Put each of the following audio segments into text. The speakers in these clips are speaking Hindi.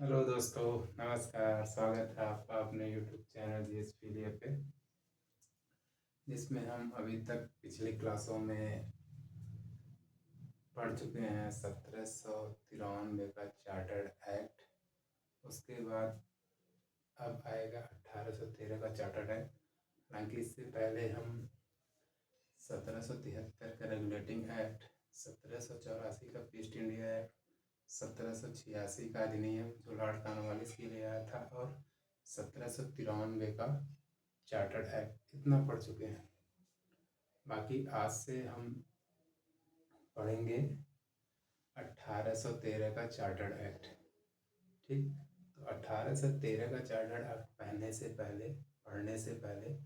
हेलो दोस्तों, नमस्कार। स्वागत है आपका अपने यूट्यूब चैनल जीएस पीडिया पे, जिसमें हम अभी तक पिछली क्लासों में पढ़ चुके हैं 1793 का चार्टर्ड एक्ट। उसके बाद अब आएगा 1813 का चार्टर्ड एक्ट। हालांकि इससे पहले हम 1773 का रेगुलेटिंग एक्ट, 1784 का ईस्ट इंडिया एक्ट, 1786 का अधिनियम जो लॉर्ड कॉर्नवालिस के लिए आया था, और 1793 का चार्टर्ड एक्ट, इतना पढ़ चुके हैं। बाकी आज से हम पढ़ेंगे 1813 का चार्टर्ड एक्ट। ठीक, तो 1813 का चार्टर्ड एक्ट पढ़ने से पहले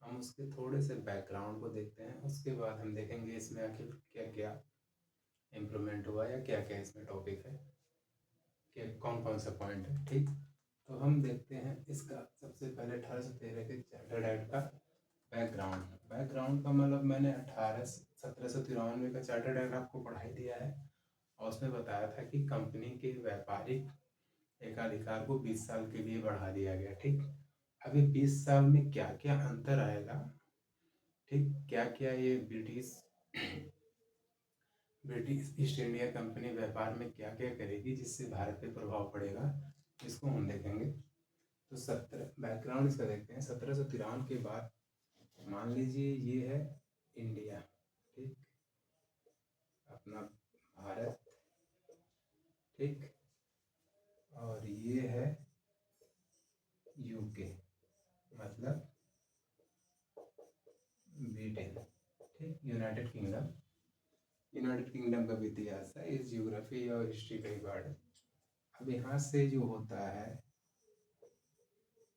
हम उसके थोड़े से बैकग्राउंड को देखते हैं। उसके बाद हम देखेंगे इसमें आखिर क्या क्या इम्प्रूवमेंट हुआ या क्या क्या इसमें टॉपिक है, कि कौन कौन सा पॉइंट है। ठीक, तो हम देखते हैं इसका सबसे पहले 1813 के चार्टर्ड एक्ट का बैकग्राउंड का मतलब मैंने 1793 का चार्टर्ड एक्ट आपको पढ़ाई दिया है, और उसमें बताया था कि कंपनी के व्यापारिक एकाधिकार को 20 साल के लिए बढ़ा दिया गया। ठीक, अभी 20 साल में क्या क्या अंतर आएगा, ठीक, क्या क्या ये ब्रिटिश ईस्ट इंडिया कंपनी व्यापार में क्या क्या करेगी जिससे भारत पे प्रभाव पड़ेगा, इसको हम देखेंगे। तो 17 बैकग्राउंड इसका देखते हैं। 1793 के बाद मान लीजिए ये है इंडिया, ठीक, अपना भारत, ठीक, और ये है यूके, मतलब ब्रिटेन, ठीक, यूनाइटेड किंगडम का भी इतिहास है, इस जियोग्राफी और हिस्ट्री का ही पार्ट है। अब यहाँ से जो होता है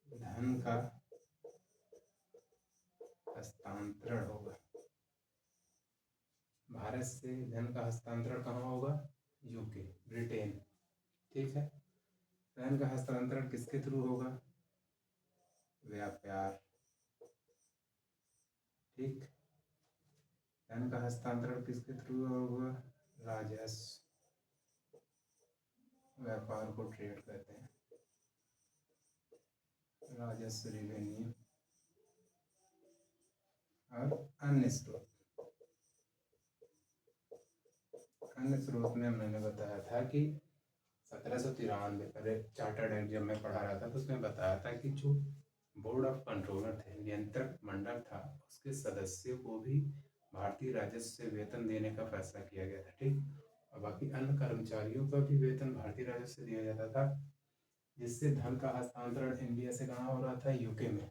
धन का हस्तांतरण होगा, भारत से धन का हस्तांतरण कहाँ होगा? यूके, ब्रिटेन, ठीक है। धन का हस्तांतरण किसके थ्रू होगा? व्यापार, ठीक, धन का हस्तांतरण किसके थ्रू होगा? राजस्व, व्यापार को ट्रेड कहते हैं, राजस्व, रेवेन्यू, और अन्य स्रोत। अन्य स्रोत में मैंने बताया था कि 1793 पहले चार्टर्ड एक्ट जब मैं पढ़ा रहा था तो उसमें बताया था कि जो बोर्ड ऑफ कंट्रोलर थे, नियंत्रक मंडल था, उसके सदस्यों को भी भारतीय राजस्व से वेतन देने का फैसला किया गया था। ठीक, और बाकी अन्य कर्मचारियों का भी वेतन भारतीय राजस्व से दिया जाता था, जिससे धन का हस्तांतरण इंडिया से कहाँ हो रहा था? यूके में।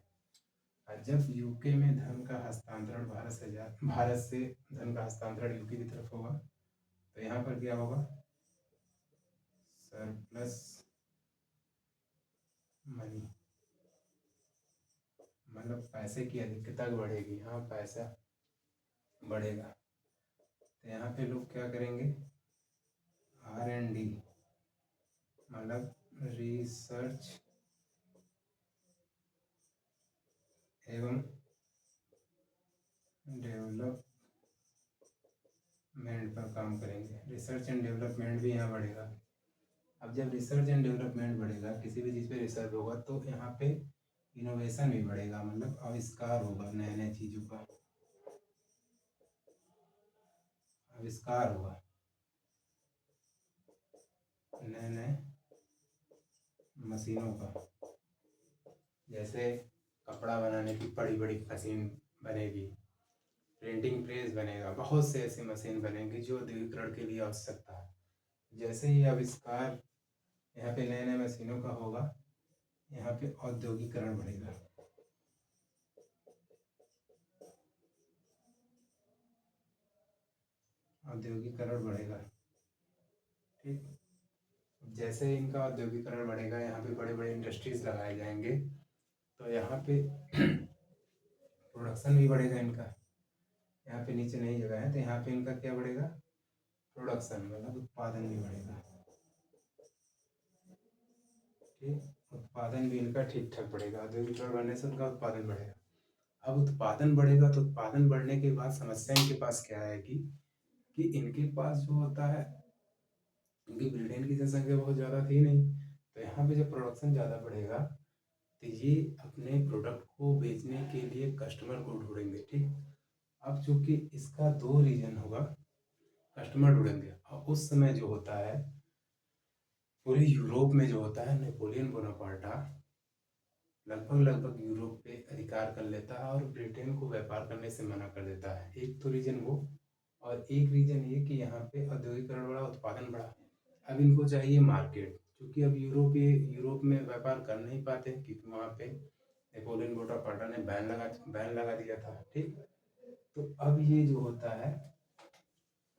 और जब यूके में धन का हस्तांतरण भारत से धन का हस्तांतरण यूके की तरफ होगा, तो यहाँ पर क्या होगा? सरप्लस मनी, मतलब पैसे की अधिकता बढ़ेगी, हाँ, पैसा बढ़ेगा। तो यहाँ पे लोग क्या करेंगे? R&D, मतलब रिसर्च एवं डेवलपमेंट पर काम करेंगे। रिसर्च एंड डेवलपमेंट भी यहाँ बढ़ेगा। अब जब रिसर्च एंड डेवलपमेंट बढ़ेगा, किसी भी चीज़ पे रिसर्च होगा, तो यहाँ पे इनोवेशन भी बढ़ेगा, मतलब आविष्कार होगा, नए नए चीज़ों का आविष्कार होगा, नए नए मशीनों का, जैसे कपड़ा बनाने की बड़ी बड़ी मशीन बनेगी, प्रिंटिंग प्रेस बनेगा, बहुत से ऐसी मशीन बनेंगी जो औद्योगिकरण के लिए आवश्यकता है। जैसे ही आविष्कार यहाँ पे नए नए मशीनों का होगा, यहाँ पे औद्योगिकरण बढ़ेगा। औद्योगिकरण बढ़ेगा, ठीक, जैसे इनका औद्योगिकरण बढ़ेगा, यहाँ पे बड़े बड़े इंडस्ट्रीज लगाए जाएंगे, तो यहाँ पे प्रोडक्शन भी बढ़ेगा इनका। यहाँ पे नीचे नहीं जगह है, तो यहाँ पे इनका क्या बढ़ेगा? प्रोडक्शन, मतलब उत्पादन भी बढ़ेगा, ठीक, उत्पादन भी इनका ठीक ठाक बढ़ेगा। औद्योगिकरण बढ़ने से उनका उत्पादन बढ़ेगा। अब उत्पादन बढ़ेगा, तो उत्पादन बढ़ने के बाद समस्या इनके पास क्या आएगी कि इनके पास जो होता है, इनकी ब्रिटेन की जनसंख्या बहुत ज़्यादा थी नहीं, तो यहाँ पे जब प्रोडक्शन ज़्यादा बढ़ेगा तो ये अपने प्रोडक्ट को बेचने के लिए कस्टमर को ढूंढेंगे, ठीक। अब चूंकि इसका दो रीजन होगा, कस्टमर ढूंढेंगे, और उस समय जो होता है पूरे यूरोप में जो होता है, नेपोलियन बोनापार्टा लगभग यूरोप पे अधिकार कर लेता है और ब्रिटेन को व्यापार करने से मना कर देता है। एक तो रीजन वो, और एक रीजन ये कि यहाँ पे औद्योगिकरण बढ़ा, उत्पादन बढ़ा। अब इनको चाहिए मार्केट, क्योंकि अब यूरोप में व्यापार कर नहीं पाते, क्योंकि वहाँ पे नेपोलियन बोनापार्टा ने बैन लगा दिया था, ठीक। तो अब ये जो होता है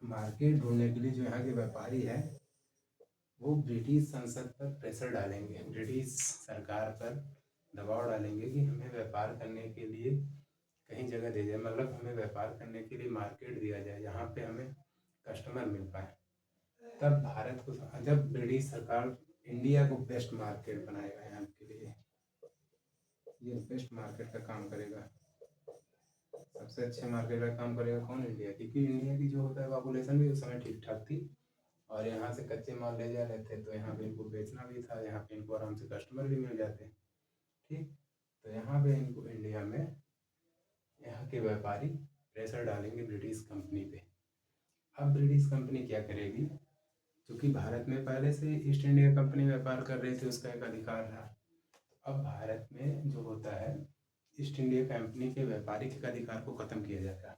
मार्केट ढूंढने के लिए जो यहाँ के व्यापारी है वो ब्रिटिश संसद पर प्रेशर डालेंगे, ब्रिटिश सरकार पर दबाव डालेंगे कि हमें व्यापार करने के लिए कहीं जगह दे जाए, मतलब हमें व्यापार करने के लिए मार्केट दिया जाए जहाँ पे हमें कस्टमर मिल पाए। तब भारत को, जब ब्रिटिश सरकार इंडिया को बेस्ट मार्केट बनाएगा यहाँ के लिए, ये बेस्ट मार्केट का काम करेगा, सबसे अच्छे मार्केट का काम करेगा कौन? इंडिया, क्योंकि इंडिया की जो होता है पॉपुलेशन भी उस समय ठीक ठाक थी और यहाँ से कच्चे माल ले जा रहे थे, तो यहाँ पे इनको बेचना भी था, यहाँ पे इनको आराम से कस्टमर भी मिल जाते, ठीक। तो यहाँ पे इनको इंडिया में यहाँ के व्यापारी प्रेशर डालेंगे ब्रिटिश कंपनी पे। अब ब्रिटिश कंपनी क्या करेगी, क्योंकि भारत में पहले से ईस्ट इंडिया कंपनी व्यापार कर रही थी, उसका एक अधिकार था। अब भारत में जो होता है ईस्ट इंडिया कंपनी के व्यापारिक अधिकार को खत्म किया जाएगा।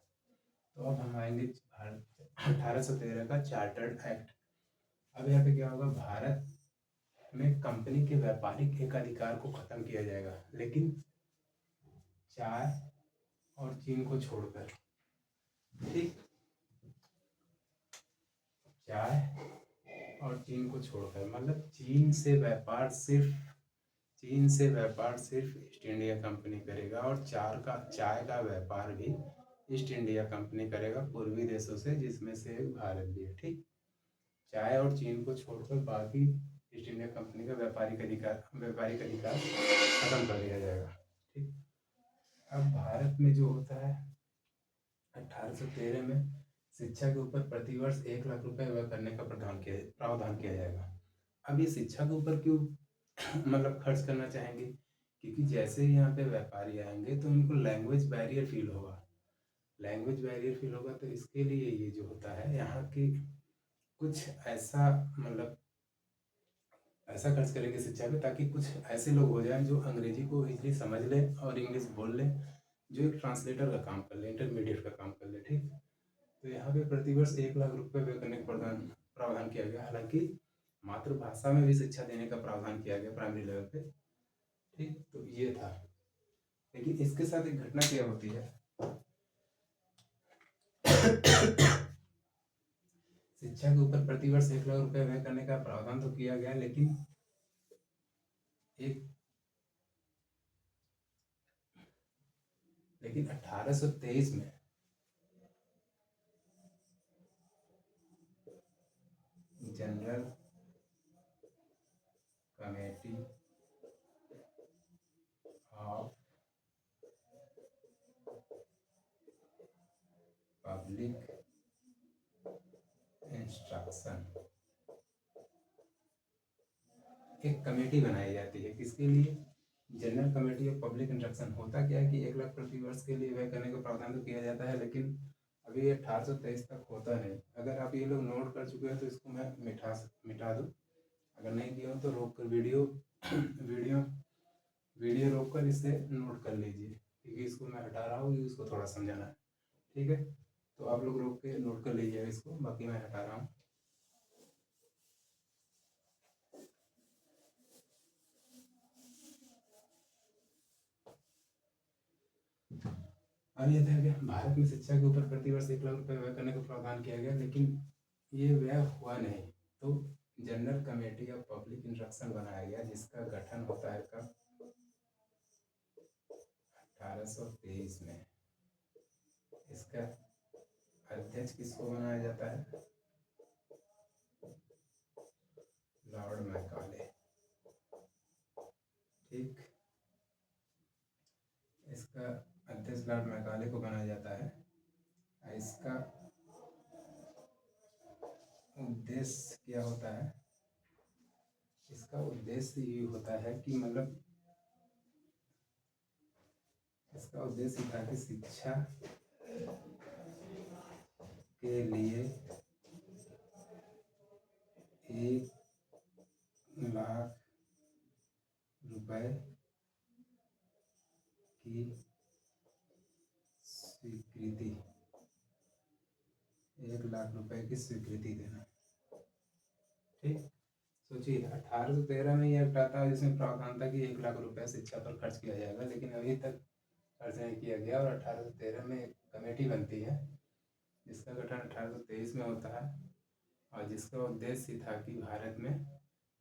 तो अब हम आएंगे भारत 1813 का चार्टर्ड एक्ट। अब यहाँ पे क्या होगा, भारत में कंपनी के व्यापारिक एकाधिकार को खत्म किया जाएगा, लेकिन चाय और चीन को छोड़कर, ठीक। चाय और चीन को छोड़कर, मतलब चीन से व्यापार सिर्फ ईस्ट इंडिया कंपनी करेगा, और चाय का व्यापार भी ईस्ट इंडिया कंपनी करेगा पूर्वी देशों से, जिसमें से भारत भी है, ठीक। चाय और चीन को छोड़कर बाकी ईस्ट इंडिया कंपनी का व्यापारिक अधिकार खत्म कर दिया जाएगा, ठीक। अब भारत में जो होता है 1813 में शिक्षा के ऊपर प्रतिवर्ष 1 लाख रुपए व्यय करने का प्रावधान किया जाएगा। अब ये शिक्षा के ऊपर क्यों मतलब खर्च करना चाहेंगे, क्योंकि जैसे ही यहाँ पे व्यापारी आएंगे तो उनको लैंग्वेज बैरियर फील होगा, तो इसके लिए ये जो होता है यहाँ की कुछ ऐसा, मतलब ऐसा खर्च करेंगे शिक्षा पे, ताकि कुछ ऐसे लोग हो जाएं जो अंग्रेजी को इजीली समझ लें और इंग्लिश बोल लें, जो एक ट्रांसलेटर का काम कर ले, इंटरमीडिएट का काम कर ले, ठीक। तो यहाँ पे प्रतिवर्ष 1 लाख रुपए व्यय करने का प्रावधान किया गया। हालांकि मातृभाषा में भी शिक्षा देने का प्रावधान किया गया प्राइमरी लेवल पे, ठीक। तो ये था, लेकिन इसके साथ एक घटना क्या होती है शिक्षा के ऊपर प्रतिवर्ष 1 लाख रुपए व्यय करने का प्रावधान तो किया गया, लेकिन 1823 में general committee of public instruction एक कमेटी बनाई जाती है, किसके लिए? General committee of public instruction. होता क्या है कि 1 लाख प्रति वर्ष के लिए व्यय करने का प्रावधान तो किया जाता है, लेकिन अभी 1823 तक होता नहीं। अगर आप ये लोग नोट कर चुके हैं तो इसको मैं मिटा दूँ, अगर नहीं किया हो तो रोक कर वीडियो रोक कर इसे नोट कर लीजिए, क्योंकि इसको मैं हटा रहा हूँ, इसको थोड़ा समझाना है, ठीक है। तो आप लोग रोक के नोट कर लीजिएगा इसको, बाकी मैं हटा रहा हूँ। अब यह था कि भारत में शिक्षा के ऊपर प्रतिवर्ष 1 लाख रुपए व्यय करने का प्रावधान किया गया, लेकिन ये व्यय हुआ नहीं। तो general committee of public instruction बनाया गया, जिसका गठन होता है कब? 1823 में। इसका अध्यक्ष किसको बनाया जाता है? लॉर्ड मैकाले, ठीक। इसका अध्यक्ष लॉर्ड मैकाले को बनाया जाता है। इसका उद्देश्य क्या होता है? इसका उद्देश्य ये होता है कि मतलब इसका उद्देश्य था कि शिक्षा के लिए 1 लाख रुपए की स्वीकृति 1 लाख रुपए की स्वीकृति देना। ठीक, सोचिए 1813 में यह एक्ट था जिसमें प्रावधान था कि 1 लाख रुपए शिक्षा पर खर्च किया जाएगा, लेकिन अभी तक खर्च नहीं किया गया। और 1813 में एक कमेटी बनती है जिसका गठन 1823 में होता है और जिसका उद्देश्य था कि भारत में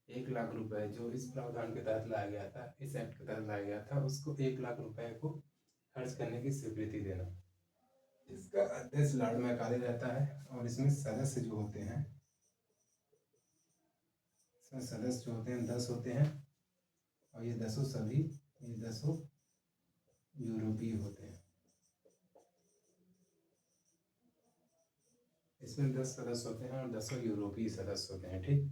1 लाख रुपए जो इस प्रावधान के तहत लाया गया था, इस एक्ट के तहत लाया गया था, उसको 1 लाख रुपए को खर्च करने की स्वीकृति देना। इसका अध्यक्ष लॉर्ड मैकाले रहता है और इसमें सदस्य जो होते हैं, इसमें सदस्य जो होते हैं 10 होते हैं और ये 10 यूरोपीय होते हैं। इसमें 10 सदस्य होते हैं और 10 यूरोपीय सदस्य होते हैं। ठीक,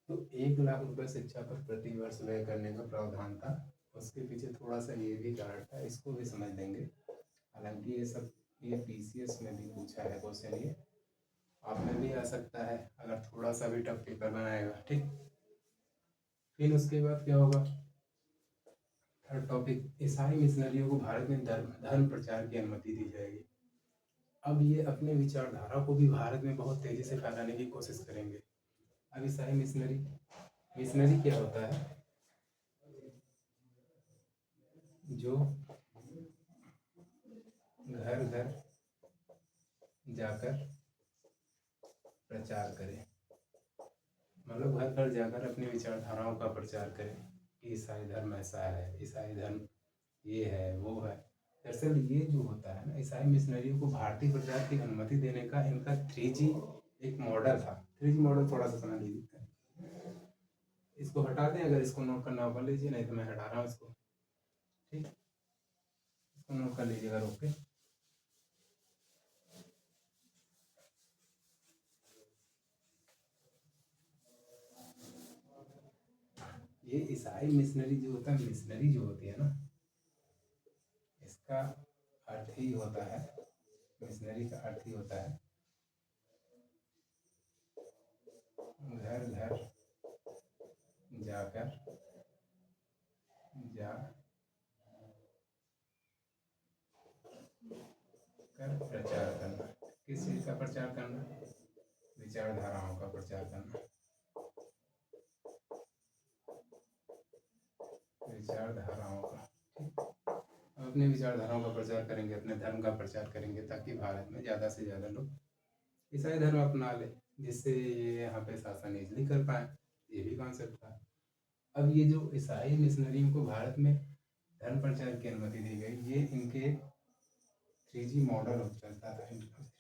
तो 1 लाख रुपए शिक्षा पर प्रति वर्ष व्यय करने का प्रावधान था। उसके पीछे थोड़ा सा ये भी कारण था, इसको भी समझ लेंगे। हालांकि ये पीसीएस में भी पूछा है क्वेश्चन, ये आप में भी आ सकता है अगर थोड़ा सा भी टफ पेपर बनाएगा। ठीक, फिर उसके बाद क्या होगा, थर्ड टॉपिक, ईसाई मिशनरियों को भारत में धर्म प्रचार की अनुमति दी जाएगी। अब ये अपने विचारधारा को भी भारत में बहुत तेजी से फैलाने की कोशिश करेंगे। अब ईसाई मिशनरी क्या होता है, जो घर घर जाकर प्रचार करें, मतलब घर घर जाकर अपनी विचारधाराओं का प्रचार करें कि ईसाई धर्म ऐसा है, ईसाई धर्म ये है वो है। दरअसल ये जो होता है ना, ईसाई मिशनरियों को भारतीय प्रचार की अनुमति देने का इनका 3G एक मॉडल था। 3G मॉडल थोड़ा सा समझ लीजिए, इसको हटा दें, अगर इसको नोट करना कर लीजिए, नहीं तो मैं हटा रहा हूँ इसको। ठीक, इसको नोट कर लीजिएगा रोक के। ये ईसाई मिशनरी जो होता है, मिशनरी जो होती है ना, इसका अर्थ ही होता है, मिशनरी का अर्थ ही होता है घर घर जाकर प्रचार करना। किस चीज का प्रचार करना, विचारधाराओं का प्रचार करना, विचारधाराओं का। ठीक, अपने विचारधाराओं का प्रचार करेंगे, अपने धर्म का प्रचार करेंगे, ताकि भारत में ज़्यादा से ज़्यादा लोग ईसाई धर्म अपना ले, जिससे ये यहाँ पे शासन इजली कर पाए। ये भी कॉन्सेप्ट था। अब ये जो ईसाई मिशनरियों को भारत में धर्म प्रचार की अनुमति दी गई, ये इनके 3G मॉडल चलता था।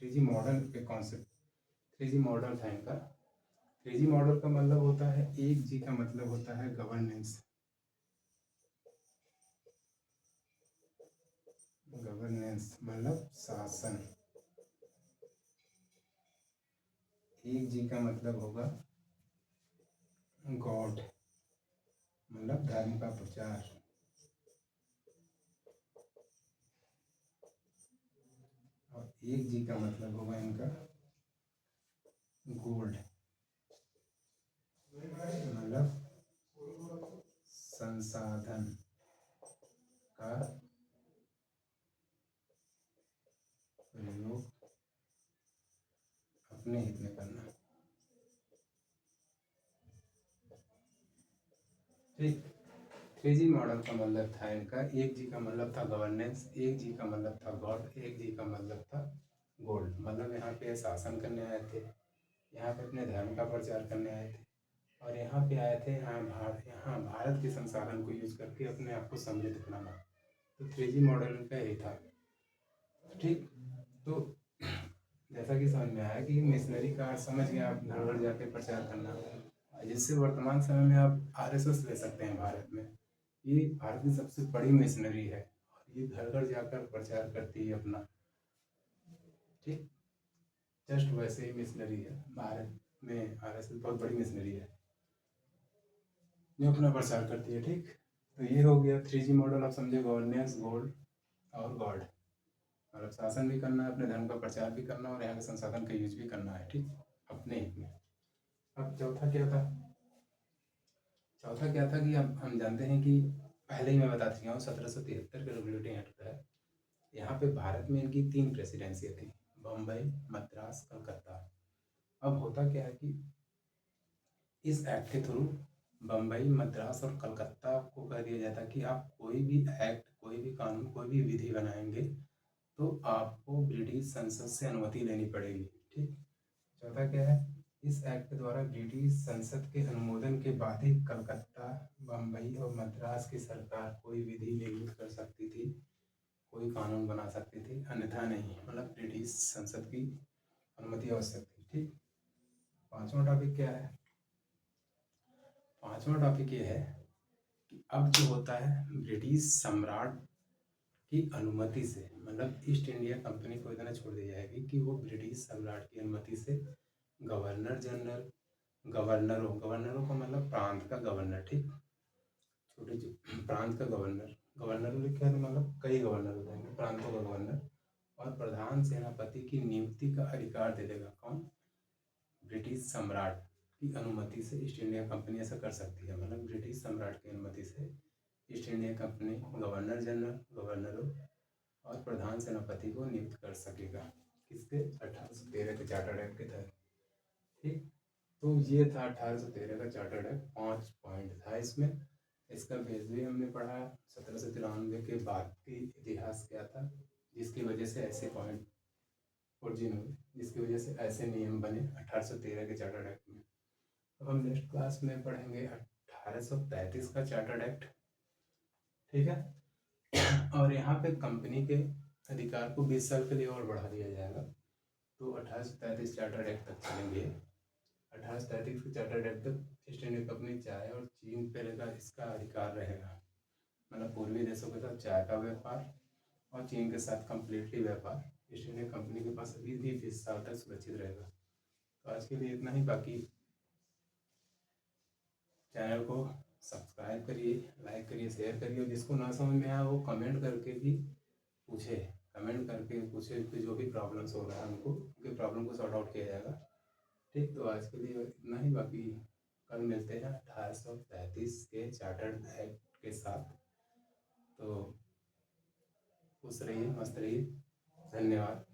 3G मॉडल के कॉन्सेप्ट, 3G मॉडल था इनका। 3G मॉडल का मतलब होता है, 1G का मतलब होता है गवर्नेंस, गवर्नेंस मतलब शासन। 1G का मतलब होगा गॉड, मतलब धर्म का प्रचार। और 1G का मतलब होगा इनका गोल्ड, मतलब संसाधन का प्रयोग अपने हित में करना। ठीक, 3G मॉडल का मतलब था इनका, 1G का मतलब था गवर्नेंस, 1G का मतलब था गॉड, 1G का मतलब था गोल्ड। मतलब यहाँ पे शासन करने आए थे, यहाँ पे अपने धर्म का प्रचार करने आए थे, और यहाँ पे आए थे यहाँ भारत के संसाधन को यूज करके अपने आप को समृद्ध बनाना। तो 3G मॉडल का यही था। ठीक, तो जैसा कि समझ में आया कि मिशनरी का समझ गए आप, घर घर जाके प्रचार करना, जिससे वर्तमान समय में आप RSS ले सकते हैं भारत में। ये भारत की सबसे बड़ी मिशनरी है और ये घर घर जाकर प्रचार करती है अपना। ठीक, जस्ट वैसे ही मिशनरी है, भारत में RSS बहुत बड़ी मिशनरी है। जो अपना प्रचार करती है। ठीक, तो ये हो गया 3G मॉडल। आप समझे, गवर्नेंस, गोल्ड और गॉड। मतलब शासन भी करना है, अपने धर्म का प्रचार भी करना और यहाँ के संसाधन का यूज भी करना है। ठीक, अपने हित में। अब चौथा क्या था? चौथा क्या था कि हम जानते हैं कि पहले ही मैं बता चुका हूँ 1773 के रेगुलेटिंग एक्ट है। यहाँ पे भारत में इनकी 3 प्रेसिडेंसी थी, बम्बई, मद्रास, कलकत्ता। अब होता क्या है कि इस एक्ट के थ्रू बम्बई, मद्रास और कलकत्ता को कह दिया जाता है कि आप कोई भी एक्ट, कोई भी कानून, कोई भी विधि बनाएंगे तो आपको ब्रिटिश संसद से अनुमति लेनी पड़ेगी। ठीक, चौथा क्या है? इस एक्ट के द्वारा ब्रिटिश संसद के अनुमोदन के बाद ही कलकत्ता, बम्बई और मद्रास की सरकार कोई विधि निर्मित कर सकती थी, कोई कानून बना सकती थी, अन्यथा नहीं। मतलब ब्रिटिश संसद की अनुमति आवश्यक थी। ठीक, पांचवा टॉपिक क्या है? पांचवा टॉपिक ये है कि अब जो होता है ब्रिटिश सम्राट की अनुमति से, मतलब ईस्ट इंडिया कंपनी को इतना छोड़ दी जाएगी कि वो ब्रिटिश सम्राट की अनुमति से गवर्नर जनरल, गवर्नरों का मतलब प्रांत का गवर्नर। ठीक, छोटे प्रांत का गवर्नर, गवर्नर लिखा है मतलब कई गवर्नर हो जाएंगे, प्रांतों का गवर्नर और प्रधान सेनापति की नियुक्ति का अधिकार दे देगा। कौन? ब्रिटिश सम्राट की अनुमति से ईस्ट इंडिया कंपनी ऐसा कर सकती है। मतलब ब्रिटिश सम्राट की अनुमति से East India Company governor general, गवर्नरों और प्रधान सेनापति को नियुक्त कर सकेगा। किसके? 1813 के चार्टर्ड एक्ट के तहत। ठीक, तो ये था 1813 का चार्टर्ड एक्ट। 5 पॉइंट था इसमें। इसका बेस भी हमने पढ़ा। 1793 के बाद की इतिहास क्या था जिसकी वजह से ऐसे पॉइंट ओरिजिन हुए, जिसकी वजह से ऐसे नियम बने 1813 के चार्टर्ड एक्ट में। अब हम नेक्स्ट क्लास में पढ़ेंगे 1833 का चार्टर्ड एक्ट। ठीक है, और यहाँ पे कंपनी के अधिकार को 20 साल के लिए और बढ़ा दिया जाएगा। तो 1833 चार्टर्ड एक्ट तक चलेंगे। 1833 के चार्टर्ड एक्ट तक ईस्ट इंडिया कंपनी चाय और चीन पे रहेगा, इसका अधिकार रहेगा। मतलब पूर्वी देशों के साथ चाय का व्यापार और चीन के साथ कम्प्लीटली व्यापार ईस्ट इंडिया कंपनी के पास अभी भी 20 साल तक सुरक्षित रहेगा। तो आज के लिए इतना ही। बाकी चैनल को सब्सक्राइब करिए, लाइक करिए, शेयर करिए और जिसको ना समझ में आया वो कमेंट करके भी पूछे। कमेंट करके पूछे कि जो भी प्रॉब्लम्स हो रहा है उनको, उनके प्रॉब्लम को सॉर्ट आउट किया जाएगा। ठीक, तो आज के लिए इतना ही। बाकी कल मिलते हैं 1833 के चार्टर्ड एक्ट के साथ। तो खुश रहिए, मस्त रहिए। धन्यवाद।